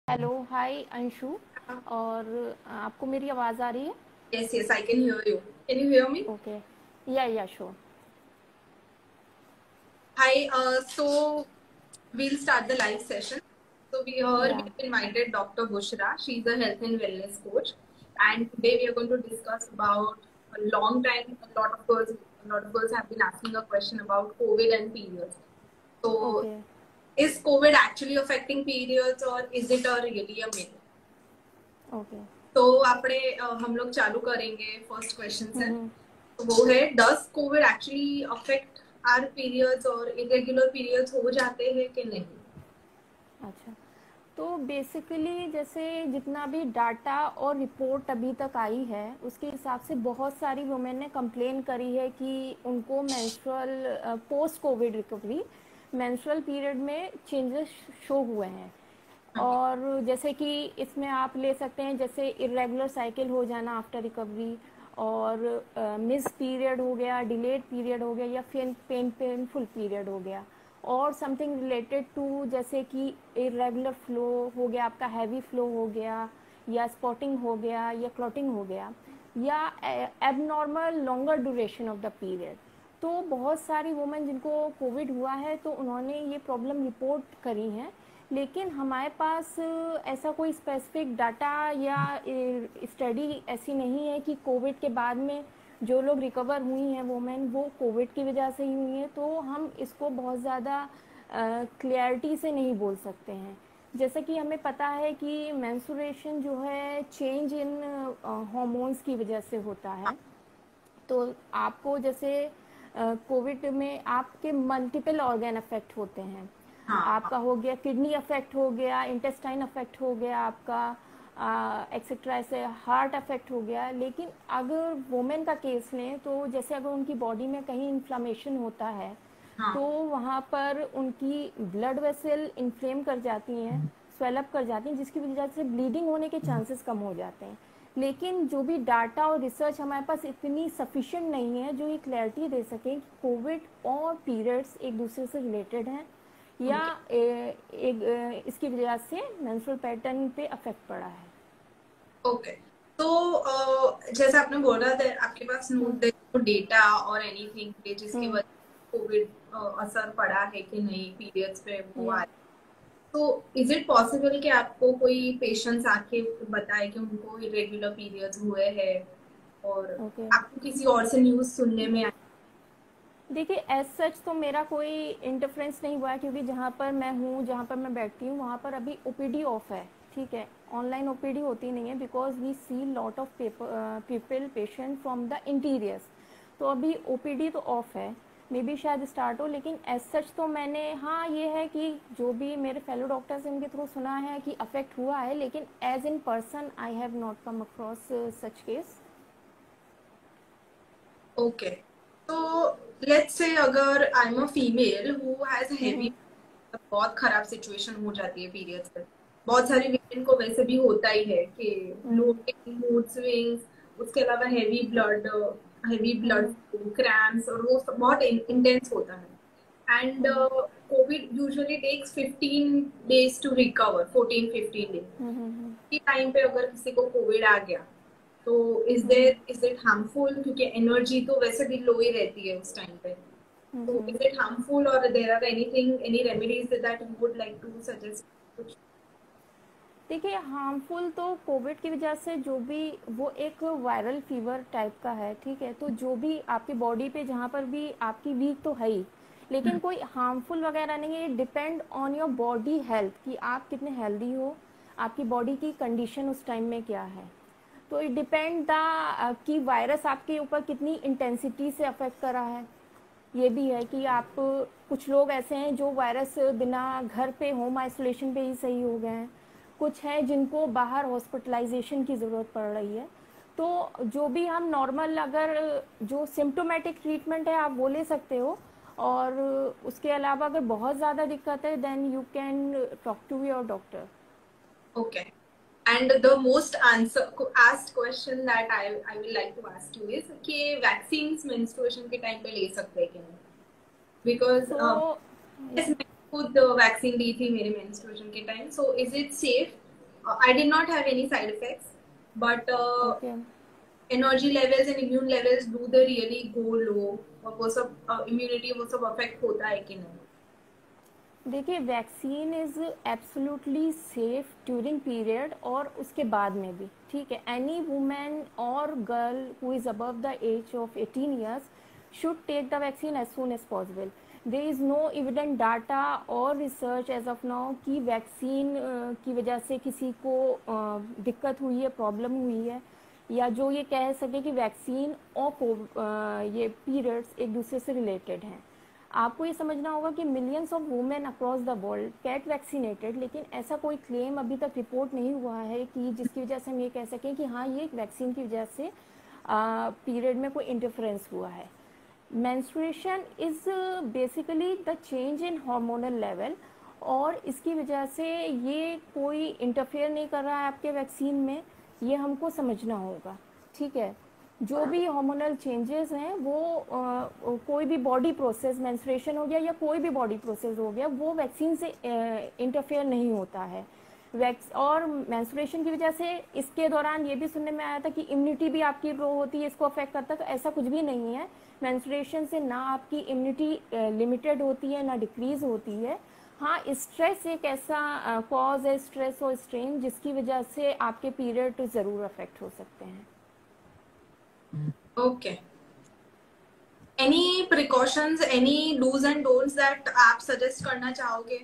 Hello hi Anshu. और आपको मेरी आवाज़ आ रही है? Yes, yes, I can hear you. Can you hear me? Okay. या sure. Hi, so we'll start the live session. So we या have invited Dr. Bushra. She's a health and wellness coach, and today we are going to discuss about a long time. A lot of girls have been asking a question about COVID and periods. So, okay. is COVID actually affecting periods, or is it a really a myth? Okay. तो आपने हम लोग चालू करेंगे first question से। हम्म। तो वो है, does COVID actually affect our periods और इरेगुलर पीरियड्स हो जाते हैं कि नहीं? अच्छा, तो बेसिकली जैसे जितना भी डाटा और रिपोर्ट अभी तक आई है उसके हिसाब से बहुत सारी वुमेन ने कंप्लेन करी है कि उनको menstrual post Covid recovery menstrual period में चेंजेस शो हुए हैं। ओके। और जैसे कि इसमें आप ले सकते हैं जैसे इरेगुलर साइकिल हो जाना आफ्टर रिकवरी, और मिस पीरियड हो गया, डिलेड पीरियड हो गया, या फिर पेनफुल पीरियड हो गया, और समथिंग रिलेटेड टू जैसे कि इरेगुलर फ्लो हो गया, आपका हैवी फ्लो हो गया, या स्पॉटिंग हो गया, या क्लॉटिंग हो गया, या abnormal longer duration of the period. तो बहुत सारी वुमेन जिनको कोविड हुआ है तो उन्होंने ये प्रॉब्लम रिपोर्ट करी हैं। लेकिन हमारे पास ऐसा कोई स्पेसिफिक डाटा या स्टडी ऐसी नहीं है कि कोविड के बाद में जो लोग रिकवर हुई हैं वुमेन वो कोविड की वजह से ही हुई हैं, तो हम इसको बहुत ज़्यादा क्लियरिटी से नहीं बोल सकते हैं। जैसे कि हमें पता है कि मेंस्ट्रुएशन जो है चेंज इन हार्मोन्स की वजह से होता है। तो आपको जैसे कोविड में आपके मल्टीपल ऑर्गन अफेक्ट होते हैं। हाँ, हाँ। आपका हो गया किडनी अफेक्ट हो गया, इंटेस्टाइन अफेक्ट हो गया आपका, एक्सेट्रा, ऐसे हार्ट अफेक्ट हो गया। लेकिन अगर वुमेन का केस लें तो जैसे अगर उनकी बॉडी में कहीं इन्फ्लामेशन होता है तो हाँ। वहाँ पर उनकी ब्लड वेसल इन्फ्लेम कर जाती हैं, स्वेलअप कर जाती हैं, जिसकी वजह से ब्लीडिंग होने के चांसेस कम हो जाते हैं। लेकिन जो भी डाटा और रिसर्च हमारे पास इतनी सफिशिएंट नहीं है जो ये क्लैरिटी दे सकें कि कोविड और पीरियड्स एक दूसरे से रिलेटेड हैं, या ओके। इसकी वजह से मेंस्ट्रुअल पैटर्न पे अफेक्ट पड़ा है। ओके। तो जैसे आपने बोला था, आपके पास हम्म। नो डेटा और एनीथिंग के जिसकी हम्म। वजह से कोविड असर पड़ा है कि नहीं पीरियड्स पे वो या आ। तो इज इट पॉसिबल कि आपको कोई पेशेंट्स आके बताए कि उनको इरेगुलर पीरियड्स हुए हैं, और ओके। आपको किसी और से न्यूज़ सुनने में आई? देखिए एज सच तो मेरा कोई इंटरफेरेंस नहीं हुआ है, क्योंकि जहाँ पर मैं हूँ, जहाँ पर मैं बैठती हूँ, वहाँ पर अभी ओपीडी ऑफ है। ठीक है, ऑनलाइन ओपीडी होती नहीं है because we see lot of people patient from the interiors. तो अभी ओपीडी तो ऑफ है, मे बी शायद स्टार्ट हो। लेकिन एज सच तो मैंने, हाँ ये है कि जो भी मेरे फेलो डॉक्टर्स इनके थ्रू सुना है कि अफेक्ट हुआ है, लेकिन as in person I have not come across such case. Okay. तो लेट्स से अगर I am a female who has heavy, बहुत खराब सिचुएशन हो जाती है पीरियड्स पे। बहुत सारी वीमेन को वैसे भी होता ही है कि ब्लोटिंग, मूड स्विंग्स, उसके अलावा हैवी ब्लड क्रैम्प्स, और वो सब बहुत इंटेंस होता है। And COVID usually takes 15 days to recover, 14-15 days. की टाइम पे अगर किसी को कोविड आ गया तो इज इट हार्मफुल, क्योंकि एनर्जी तो वैसे भी लो ही रहती है उस टाइम पे। तो is it harmful, or there are any remedies that you would like to suggest? देखिए हार्मफुल तो कोविड की वजह से जो भी, वो एक वायरल फीवर टाइप का है। ठीक है, तो जो भी आपकी बॉडी पे जहाँ पर भी आपकी वीक तो है ही, लेकिन कोई हार्मफुल वगैरह नहीं है। Depend on your body health कि आप कितने हेल्दी हो, आपकी बॉडी की कंडीशन उस टाइम में क्या है। तो इट डिपेंड द कि वायरस आपके ऊपर कितनी इंटेंसिटी से अफेक्ट कर रहा है। ये भी है कि आप, कुछ लोग ऐसे हैं जो वायरस बिना घर पे होम आइसोलेशन पे ही सही हो गए हैं, कुछ हैं जिनको बाहर हॉस्पिटलाइजेशन की ज़रूरत पड़ रही है। तो जो भी हम नॉर्मल, अगर जो सिम्टोमेटिक ट्रीटमेंट है आप वो ले सकते हो, और उसके अलावा अगर बहुत ज़्यादा दिक्कत है then you can talk to your doctor. Okay. And the most answer asked question that I will like to ask you is कि vaccines menstruation के time पे ले सकते हैं कि नहीं? Because सो yes, मैं खुद वैक्सीन ली थी मेरे menstruation के time. So is it safe? I did not have any side effects, but okay energy levels and immune levels do they really go low, और वो सब इम्यूनिटी वो सब अफेक्ट होता है कि नहीं? देखिए, vaccine is absolutely safe during period और उसके बाद में भी, ठीक है। एनी वुमेन और girl who is above the age of 18 years should take the vaccine as soon as possible. There is no evident data और रिसर्च एज ऑफ नाउ कि वैक्सीन की वजह से किसी को दिक्कत हुई है, प्रॉब्लम हुई है, या जो ये कह सके कि वैक्सीन और ये पीरियड्स एक दूसरे से रिलेटेड हैं। आपको ये समझना होगा कि millions of women across the world get vaccinated, लेकिन ऐसा कोई क्लेम अभी तक रिपोर्ट नहीं हुआ है कि जिसकी वजह से हम ये कह सकें कि हाँ, ये वैक्सीन की वजह से पीरियड में कोई इंटरफेरेंस हुआ है। Menstruation is basically the change in hormonal level, और इसकी वजह से ये कोई इंटरफेयर नहीं कर रहा है आपके वैक्सीन में, ये हमको समझना होगा, ठीक है। जो भी हार्मोनल चेंजेस हैं वो कोई भी बॉडी प्रोसेस, मेंस्ट्रुएशन हो गया या कोई भी बॉडी प्रोसेस हो गया, वो वैक्सीन से इंटरफेयर नहीं होता है। और मेंस्ट्रुएशन की वजह से इसके दौरान ये भी सुनने में आया था कि इम्यूनिटी भी आपकी लो होती है, इसको अफेक्ट करता है, तो ऐसा कुछ भी नहीं है। मेंस्ट्रुएशन से ना आपकी इम्यूनिटी लिमिटेड होती है ना डिक्रीज होती है। हाँ, स्ट्रेस एक ऐसा कॉज है, स्ट्रेस और स्ट्रेन, जिसकी वजह से आपके पीरियड ज़रूर अफेक्ट हो सकते हैं। Okay, any precautions, any dos and don'ts that आप सजेस्ट करना चाहोगे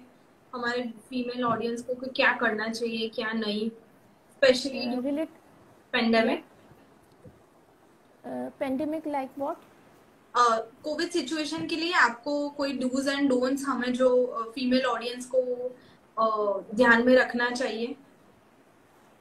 हमारे फीमेल ऑडियंस को कि क्या करना चाहिए क्या नहीं, specially relate pandemic? Pandemic like what? Covid situation के लिए आपको कोई डूज एंड डोंट्स हमें जो फीमेल ऑडियंस को ध्यान में रखना चाहिए?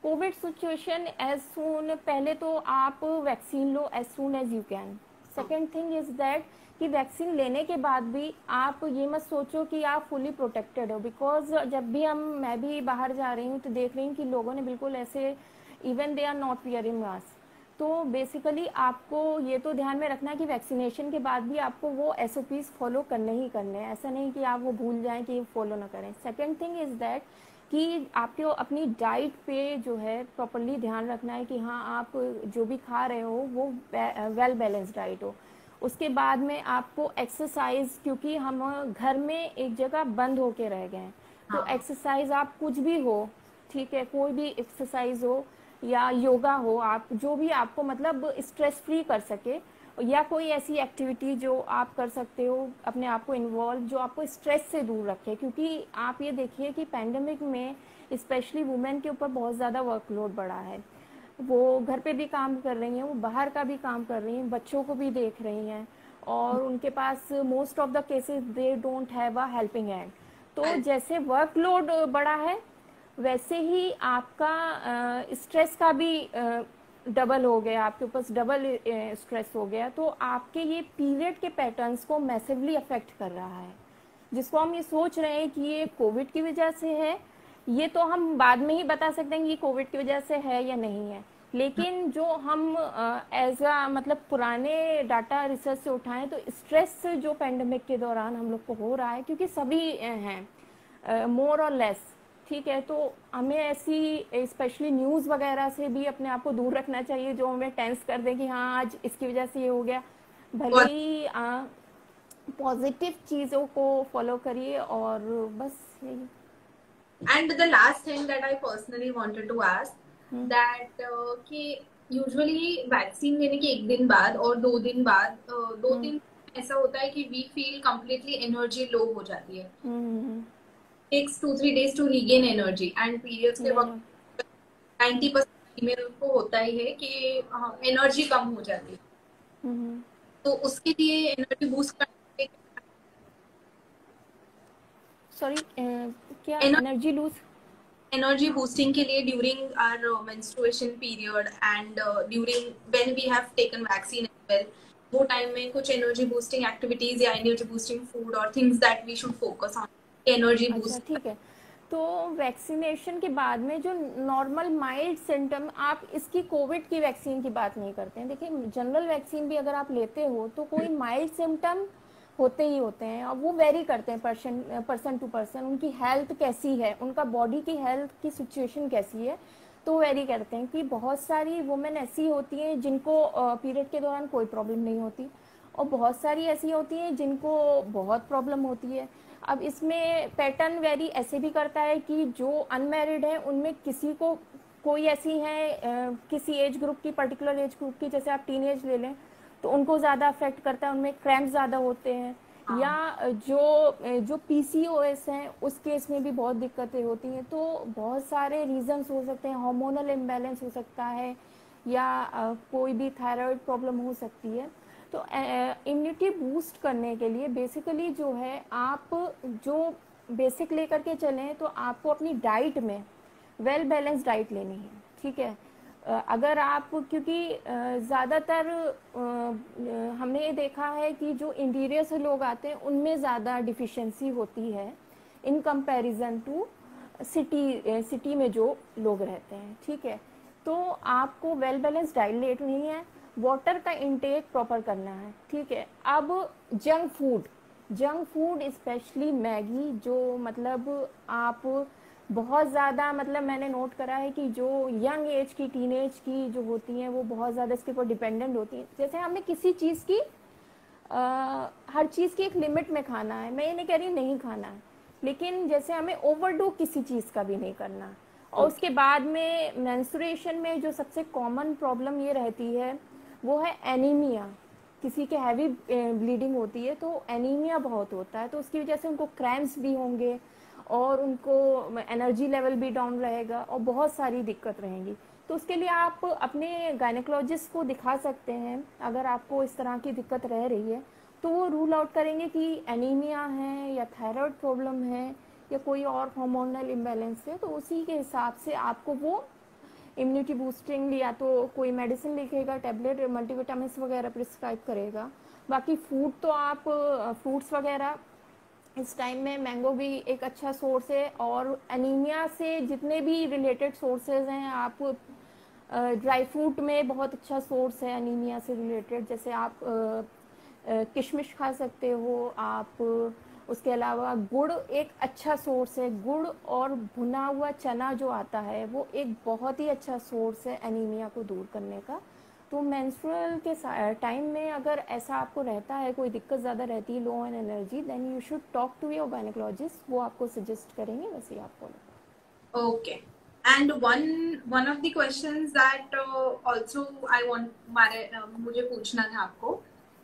कोविड सिचुएशन एज सून, पहले तो आप वैक्सीन लो as soon as you can. Second thing is that कि वैक्सीन लेने के बाद भी आप ये मत सोचो कि आप फुली प्रोटेक्टेड हो, बिकॉज जब भी मैं भी बाहर जा रही हूँ तो देख रही हूँ कि लोगों ने बिल्कुल ऐसे, even they are not wearing mask. तो बेसिकली आपको ये तो ध्यान में रखना है कि वैक्सीनेशन के बाद भी आपको वो SOPs फॉलो करने ही करने हैं, ऐसा नहीं कि आप वो भूल जाएं कि फॉलो ना करें। सेकेंड थिंग इज़ दैट कि आपको अपनी डाइट पे जो है प्रॉपरली ध्यान रखना है कि हाँ, आप जो भी खा रहे हो वो वेल बैलेंस डाइट हो। उसके बाद में आपको एक्सरसाइज, क्योंकि हम घर में एक जगह बंद होके रह गए हैं, तो एक्सरसाइज आप कुछ भी हो, ठीक है, कोई भी एक्सरसाइज हो या योगा हो, आप जो भी आपको मतलब स्ट्रेस फ्री कर सके, या कोई ऐसी एक्टिविटी जो आप कर सकते हो अपने आप को इन्वॉल्व, जो आपको स्ट्रेस से दूर रखे। क्योंकि आप ये देखिए कि पैंडेमिक में स्पेशली वुमेन के ऊपर बहुत ज़्यादा वर्कलोड बढ़ा है। वो घर पे भी काम कर रही हैं, वो बाहर का भी काम कर रही हैं, बच्चों को भी देख रही हैं, और उनके पास most of the cases they don't have a helping hand. तो जैसे वर्कलोड बढ़ा है, वैसे ही आपका स्ट्रेस का भी डबल हो गया, आपके ऊपर डबल स्ट्रेस हो गया, तो आपके ये पीरियड के पैटर्न्स को मैसिवली अफेक्ट कर रहा है, जिसको हम ये सोच रहे हैं कि ये कोविड की वजह से है। ये तो हम बाद में ही बता सकते हैं कि ये कोविड की वजह से है या नहीं है, लेकिन जो हम एज अ मतलब पुराने डाटा रिसर्च से उठाएं तो स्ट्रेस जो पेंडेमिक के दौरान हम लोग को हो रहा है, क्योंकि सभी हैं मोर और लेस, ठीक है, तो हमें ऐसी स्पेशली न्यूज़ वगैरह से भी अपने आप को दूर रखना चाहिए जो हमें टेंस कर दें कि हाँ, आज इसकी वजह से ये हो गया। भले ही पॉजिटिव चीज़ों को फॉलो करिए, और बस यही। And the last thing that I personally wanted to ask that कि यूजुअली वैक्सीन लेने के एक दिन बाद और 2 दिन बाद, 2 दिन ऐसा होता है कि we feel completely energy low हो जाती है। takes 2-3 days to regain energy, and periods के वक्त 90% फीमेल को होता ही है कि एनर्जी कम हो जाती है। तो उसके लिए एनर्जी बूस्ट करने, सॉरी क्या एनर्जी लूज, एनर्जी बूस्टिंग के लिए during our menstruation period and during when we have taken vaccine as well, वो टाइम में कुछ एनर्जी बूस्टिंग एक्टिविटीज या एनर्जी बूस्टिंग फूड और things that we should focus on energy boost? ठीक है, तो वैक्सीनेशन के बाद में जो नॉर्मल माइल्ड सिम्टम, आप इसकी कोविड की वैक्सीन की बात नहीं करते हैं। देखिए, जनरल वैक्सीन भी अगर आप लेते हो तो कोई माइल्ड सिम्टम होते ही होते हैं, और वो वेरी करते हैं पर्सन टू पर्सन, उनकी हेल्थ कैसी है, उनका बॉडी की हेल्थ की सिचुएशन कैसी है, तो वेरी करते हैं। कि बहुत सारी वुमेन ऐसी होती हैं जिनको पीरियड के दौरान कोई प्रॉब्लम नहीं होती, और बहुत सारी ऐसी होती हैं जिनको बहुत प्रॉब्लम होती है। अब इसमें पैटर्न वेरी ऐसे भी करता है कि जो अनमैरिड है उनमें किसी को कोई ऐसी हैं किसी एज ग्रुप की, पर्टिकुलर एज ग्रुप की, जैसे आप टीन एज ले लें तो उनको ज़्यादा अफेक्ट करता है, उनमें क्रैम्प ज़्यादा होते हैं। हाँ। या जो पीसीओएस हैं उस केस में भी बहुत दिक्कतें होती हैं। तो बहुत सारे रीजंस हो सकते हैं, हार्मोनल इम्बैलेंस हो सकता है, या कोई भी थायराइड प्रॉब्लम हो सकती है। तो इम्यूनिटी बूस्ट करने के लिए बेसिकली जो है, आप जो बेसिक लेकर के चलें तो आपको अपनी डाइट में वेल बैलेंस डाइट लेनी है, ठीक है। अगर आप, क्योंकि ज़्यादातर हमने ये देखा है कि जो इंटीरियर से लोग आते हैं उनमें ज़्यादा डिफिशिएंसी होती है इन कंपैरिजन टू सिटी में जो लोग रहते हैं, ठीक है। तो आपको वेल बैलेंस डाइट लेनी है, वाटर का इंटेक प्रॉपर करना है, ठीक है। अब जंक फूड स्पेशली मैगी, जो मतलब आप बहुत ज़्यादा, मतलब मैंने नोट करा है कि जो यंग एज की, टीनेज की जो होती हैं वो बहुत ज़्यादा इसके ऊपर डिपेंडेंट होती हैं। जैसे हमें किसी चीज़ की हर चीज़ की एक लिमिट में खाना है, मैं ये नहीं कह रही नहीं खाना है, लेकिन जैसे हमें ओवरडू किसी चीज़ का भी नहीं करना। और ओके। उसके बाद में मेंस्ट्रुएशन में जो सबसे कॉमन प्रॉब्लम ये रहती है वो है एनीमिया। किसी के हैवी ब्लीडिंग होती है तो एनीमिया बहुत होता है, तो उसकी वजह से उनको क्रैम्प्स भी होंगे और उनको एनर्जी लेवल भी डाउन रहेगा और बहुत सारी दिक्कत रहेंगी। तो उसके लिए आप अपने गायनेकोलॉजिस्ट को दिखा सकते हैं। अगर आपको इस तरह की दिक्कत रह रही है तो वो रूल आउट करेंगे कि एनीमिया है या थायराइड प्रॉब्लम है या कोई और हार्मोनल इम्बैलेंस है, तो उसी के हिसाब से आपको वो इम्यूनिटी बूस्टिंग या तो कोई मेडिसिन लिखेगा, टैबलेट, मल्टीविटामिन्स वगैरह प्रिस्क्राइब करेगा। बाकी फूड तो आप फ्रूट्स वगैरह, इस टाइम में मैंगो भी एक अच्छा सोर्स है, और एनीमिया से जितने भी रिलेटेड सोर्सेज हैं, आप ड्राई फ्रूट में बहुत अच्छा सोर्स है एनीमिया से रिलेटेड। जैसे आप किशमिश खा सकते हो आप, उसके अलावा गुड़ एक अच्छा सोर्स है, गुड़ और भुना हुआ चना जो आता है वो एक बहुत ही अच्छा सोर्स है एनीमिया को दूर करने का। तो मेंस्ट्रुअल के टाइम में अगर ऐसा आपको रहता है, कोई दिक्कत ज़्यादा रहती है, low in energy, then you should talk to your gynaecologist, वो आपको सजेस्ट करेंगे, वैसे ही आप follow. Okay. And one of the questions that also I want, मुझे पूछना था आपको,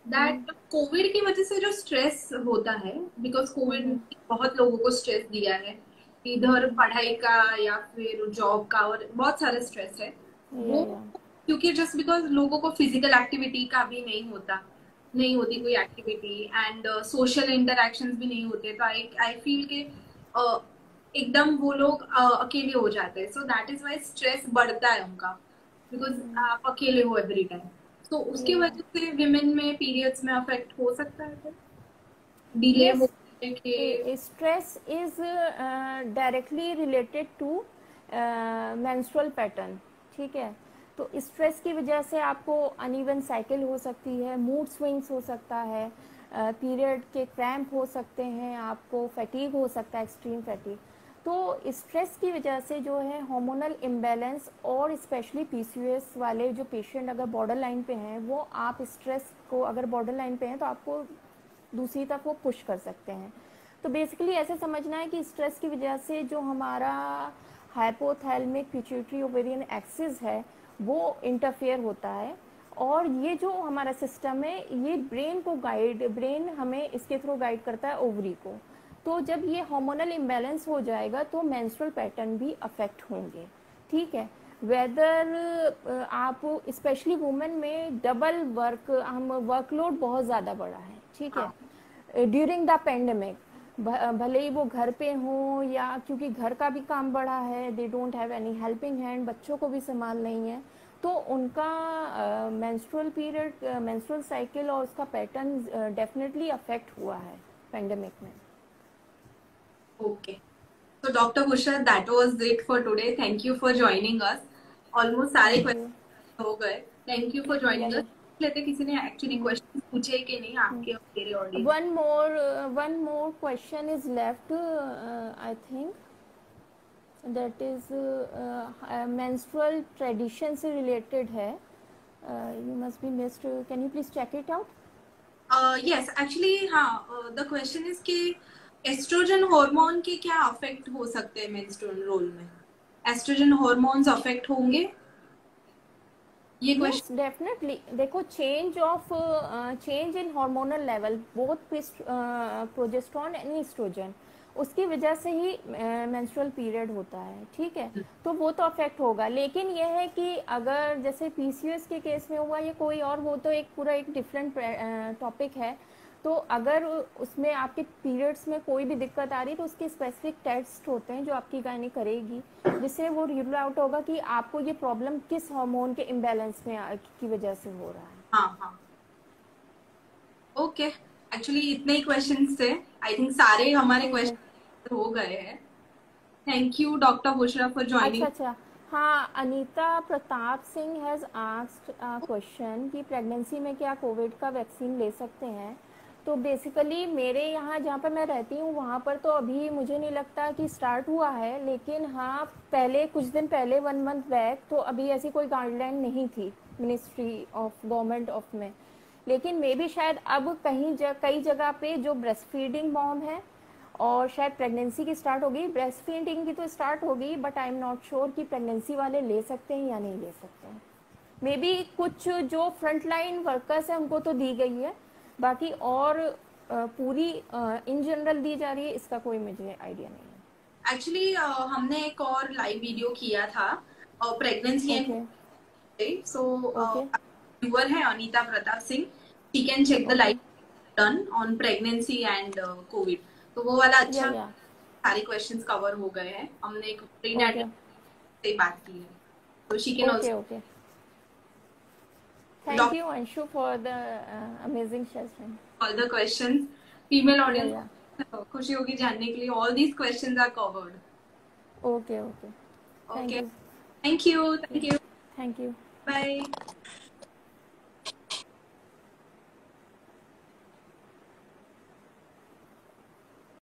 दैट कोविड की वजह से जो स्ट्रेस होता है, बिकॉज कोविड बहुत लोगों को स्ट्रेस दिया है, इधर पढ़ाई का या फिर जॉब का, और बहुत सारा स्ट्रेस है वो, या क्योंकि जस्ट बिकॉज लोगों को फिजिकल एक्टिविटी का भी नहीं होती कोई एक्टिविटी, एंड सोशल इंटरेक्शंस भी नहीं होते, तो आई फील के एकदम वो लोग अकेले हो जाते हैं, so that is why stress बढ़ता है उनका, बिकॉज आप अकेले हो एवरी टाइम। तो उसकी या वजह से विमेन में पीरियड्स में अफेक्ट हो सकता है, डिले यस, हो के। Stress is directly related to menstrual pattern, ठीक है। तो स्ट्रेस की वजह से आपको अनइवन साइकिल हो सकती है, मूड स्विंग्स हो सकता है, पीरियड के क्रैम्प हो सकते हैं, आपको फैटीग हो सकता है, एक्सट्रीम फैटीग। तो स्ट्रेस की वजह से जो है हार्मोनल इम्बैलेंस, और स्पेशली पीसीओएस वाले जो पेशेंट अगर बॉर्डर लाइन पे हैं, वो आप स्ट्रेस को अगर बॉर्डर लाइन पे हैं तो आपको दूसरी तरफ वो पुश कर सकते हैं। तो बेसिकली ऐसे समझना है कि स्ट्रेस की वजह से जो हमारा हाइपोथैलेमिक पिट्यूटरी ओवेरियन एक्सिस है वो इंटरफेयर होता है, और ये जो हमारा सिस्टम है ये ब्रेन हमें इसके थ्रू गाइड करता है ओवरी को। तो जब ये हार्मोनल इम्बैलेंस हो जाएगा तो मेंस्ट्रुअल पैटर्न भी अफेक्ट होंगे, ठीक है। वेदर आप स्पेशली वुमेन में डबल वर्कलोड बहुत ज़्यादा बढ़ा है, ठीक हाँ। है, ड्यूरिंग द पेंडेमिक। भले ही वो घर पे हों, या क्योंकि घर का भी काम बढ़ा है, दे don't have any helping hand, बच्चों को भी संभाल नहीं है, तो उनका मेंस्ट्रुअल साइकिल और उसका पैटर्न डेफिनेटली अफेक्ट हुआ है पेंडेमिक में। ओके, तो doctor Bushra, that was it for today, thank you for joining us, almost सारे थैंक यू। क्वेश्चन हो गए, thank you for joining us. लेते, किसी ने एक्चुअली क्वेश्चन पूछे कि नहीं आपके और मेरे audience? one more question is left, I think that is menstrual tradition से related है. You must be missed. Can you please check it out? Yes actually हाँ, द क्वेश्चन इज कि एस्ट्रोजन हार्मोन के क्या अफेक्ट हो सकते हैं menstrual role में? एस्ट्रोजन हार्मोन्स अफेक्ट होंगे, ये Yes, क्वेश्चन? definitely. देखो change in hormonal level, both progesterone and estrogen, उसकी वजह से ही menstrual period होता है, ठीक है? तो वो तो अफेक्ट होगा, लेकिन यह है कि अगर जैसे PCOS के केस में हुआ या कोई और, वो तो एक पूरा एक डिफरेंट टॉपिक है. तो अगर उसमें आपके पीरियड्स में कोई भी दिक्कत आ रही है तो उसके स्पेसिफिक टेस्ट होते हैं जो आपकी गायनी करेगी, जिससे वो रूल आउट होगा कि आपको ये प्रॉब्लम किस हार्मोन के इम्बैलेंस में की वजह से हो रहा है. हाँ हाँ, ओके. एक्चुअली इतने ही क्वेश्चंस थे, आई थिंक सारे हमारे क्वेश्चन हो गए हैं. Thank you doctor Bushra for joining. अच्छा. हाँ, Anita Pratap Singh has asked a question कि प्रेगनेंसी में क्या कोविड का वैक्सीन ले सकते हैं. तो बेसिकली मेरे यहाँ जहाँ पर मैं रहती हूँ वहाँ पर तो अभी मुझे नहीं लगता कि स्टार्ट हुआ है, लेकिन हाँ पहले कुछ दिन पहले 1 मंथ बैक तो अभी ऐसी कोई गाइडलाइन नहीं थी मिनिस्ट्री ऑफ गवर्नमेंट ऑफ में. लेकिन मे भी शायद अब कई जगह पे जो ब्रेस्ट फीडिंग मॉम है और शायद प्रेगनेंसी की स्टार्ट होगी, ब्रेस्ट फीडिंग की तो स्टार्ट होगी, but I am not sure कि प्रेगनेंसी वाले ले सकते हैं या नहीं ले सकते हैं. मे बी कुछ जो फ्रंट लाइन वर्कर्स हैं उनको तो दी गई है, बाकी और पूरी इन जनरल दी जा रही है इसका कोई मुझे आइडिया नहीं है. एक्चुअली हमने एक और लाइव वीडियो किया था प्रेगनेंसी एंड, सो व्यूअर है Anita Pratap Singh, she can check the live done on pregnancy and COVID. तो वो वाला अच्छा, सारे क्वेश्चंस कवर हो गए हैं. हमने एक प्रीनेटल से बात की है, तो she can also. Thank you Anshu for the amazing session. All the questions, female audience खुशी होगी जानने के लिए, all these questions are covered. Okay. Thank you. Thank you. Thank you. Bye.